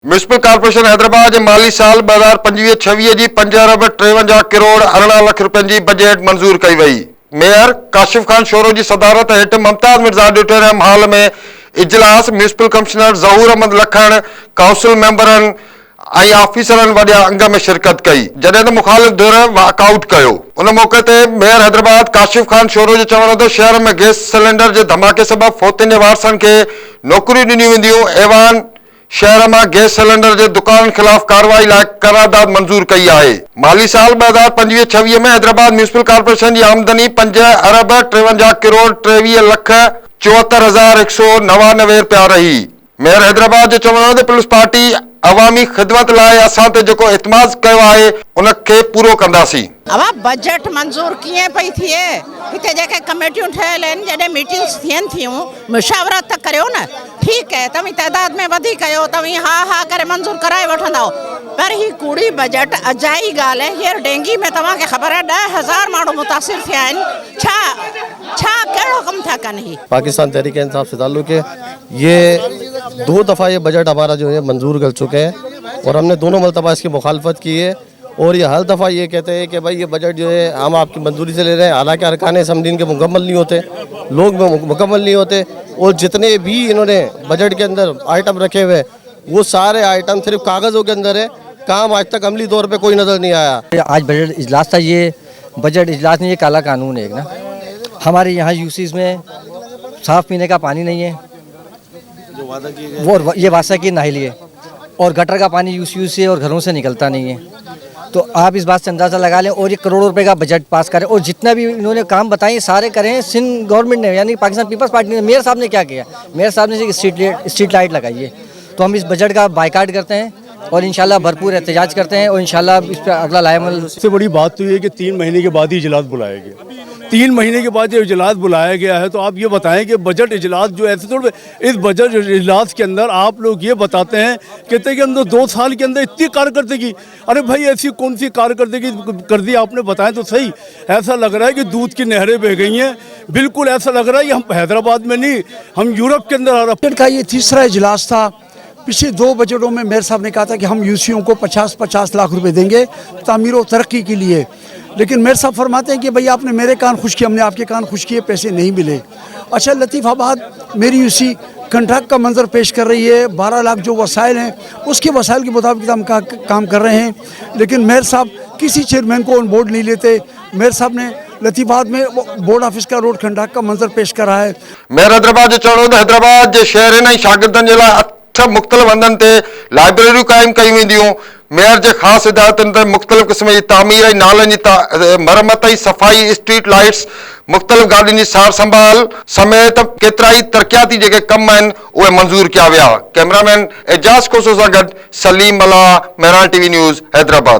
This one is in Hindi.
म्यूनिसिपल कॉर्पोरेशन हैदराबाद जे माली साल 2025-26 जी 5 अरब 53 करोड़ 18 लख रुपयनि जी बजट मंज़ूर कई वई। मेयर काशिफ खान शोरो जी सदारत हेठि मुमताज़ मिर्ज़ा ऑडिटोरियम हॉल में इजलास म्यूनिसिपल कमिश्नर ज़हूर अहमद लखण, काउंसिल मेंबरनि ऐं ऑफिसरनि वॾा अंग में शिरकत कई, जॾहिं त मुखालिफ़ धुर वॉकआउट कयो। उन मौक़े ते मेयर हैदराबाद काशिफ खान शोरो जो चवण हो शहर में गैस सिलेंडर जे धमाके सबबि फोतियुनि जे वारसनि खे नौकरियूं ॾिनियूं वेंदियूं। ऐवान शहर में गैस सिलेंडर के दुकान खिलाफ कार्रवाई लाइ करारदाद मंजूर कई है। माली साल 2025-26 में हैदराबाद म्यूनिसिपल कॉर्पोरेशन की आमदनी 5 अरब 53 करोड़ 23 लख 74,199 रुपया रही। मेयर हैदराबाद जो चवण पुलिस पार्टी अवामी खिदमत लाइ असां ते जेको एतमाद कयो आहे उनखे पूरो कंदासीं। अब बजट मंजूर किए पई थिए, हिते जेके कमेटियूं ठहियल आहिनि, जॾहिं मीटिंग्स थियनि थियूं मुशावरत त करियो न। ठीक है, तव्हीं तइदाद में वधी कयो, तव्हीं हा करे मंजूर कराए वठंदव, पर ही कूड़ी बजट अजाई ॻाल्हि है। हींअर डेंगी में तव्हांखे ख़बर है 10,000 माण्हू मुतासिर थिया आहिनि। छा कहिड़ो कमु था कनि? ही पाकिस्तान तहरीक इंसाफ से ताल्लुक़ है। ये 2 दफ़ा ये बजट हमारा जो है मंजूर कर चुके हैं और हमने दोनों मरतबा इसकी मुखालफत की है और ये हर दफ़ा ये कहते हैं कि भाई ये बजट जो है हम आपकी मंजूरी से ले रहे हैं। हालांकि अरकान असम्बली इनके मुकम्मल नहीं होते, लोग मुकम्मल नहीं होते और जितने भी इन्होंने बजट के अंदर आइटम रखे हुए वो सारे आइटम सिर्फ कागज़ों के अंदर है, काम आज तक अमली तौर पर कोई नज़र नहीं आया। आज बजट इजलास था, ये बजट इजलास नहीं, ये काला कानून है एक ना। हमारे यहाँ यूसीज में साफ़ पीने का पानी नहीं है, वो ये वासा की नाहिल है, और गटर का पानी यूज से और घरों से निकलता नहीं है। तो आप इस बात से अंदाज़ा लगा लें। और ये करोड़ों रुपए का बजट पास करें और जितना भी इन्होंने काम बताए सारे करें सिंध गवर्नमेंट ने, यानी पाकिस्तान पीपल्स पार्टी ने। मेयर साहब ने क्या किया? मेयर साहब ने स्ट्रीट लाइट लगाई है। तो हम इस बजट का बायकाट करते हैं और इंशाल्लाह भरपूर एहतजाज करते हैं और इंशाल्लाह इस पर अगला लाएमल। सबसे बड़ी बात तो ये है कि 3 महीने के बाद ही इजलास बुलाया गया। 3 महीने के बाद जब इजलास बुलाया गया है तो आप ये बताएं कि बजट इजलास जो ऐसे थोड़े, इस बजट इजलास के अंदर आप लोग ये बताते हैं कहते हैं कि अंदर 2 साल के अंदर इतनी कारकर्दगी। अरे भाई ऐसी कौन सी कारकर्दगी कर दी आपने? बताएं तो सही। ऐसा लग रहा है कि दूध की नहरें बह गई हैं। बिल्कुल ऐसा लग रहा है कि हम हैदराबाद में नहीं, हम यूरोप के अंदर आ रहे। बजट का ये तीसरा इजलास था। पिछले 2 बजटों में मेयर साहब ने कहा था कि हम यूसीओं को 50-50 लाख रुपए देंगे तामीर और तरक्की के लिए, लेकिन मेयर साहब फरमाते हैं कि भाई आपने मेरे कान खुश किए, हमने आपके कान खुश किए, पैसे नहीं मिले। अच्छा, लतीफ़ाबाद मेरी यूसी कंट्रैक्ट का मंजर पेश कर रही है। 12 लाख जो वसाइल हैं उसके वसाइल के मुताबिक हम काम कर रहे हैं, लेकिन मेयर साहब किसी चेयरमैन को ऑन बोर्ड नहीं लेते। मेयर साहब ने लतीफ़ाबाद में बोर्ड ऑफिस का रोड कंट्रैक्ट का मंजर पेश करा है। मेयर हैदराबाद जो चवण हैदराबाद जे शहरनि ऐं शागिर्दनि जे लाइ 8 मुख़्तलिफ़ हंधनि ते लाइब्रेरियूं क़ाइमु कयूं वेंदियूं। मेयर जे ख़ासि हिदायतुनि ते मुख़्तलिफ़ क़िस्म जी तामीर ऐं नालनि जी मरम्मत ऐं सफ़ाई, स्ट्रीट लाइट्स, मुख़्तलिफ़ गाॾियुनि जी सार संभाल समेत केतिरा ई तरक़ियाती जेके कम आहिनि उहे मंज़ूर कया विया। कैमरामैन एजाज़ कोसो सां गॾु सलीम मला, मेहरान टीवी न्यूज़, हैदराबाद।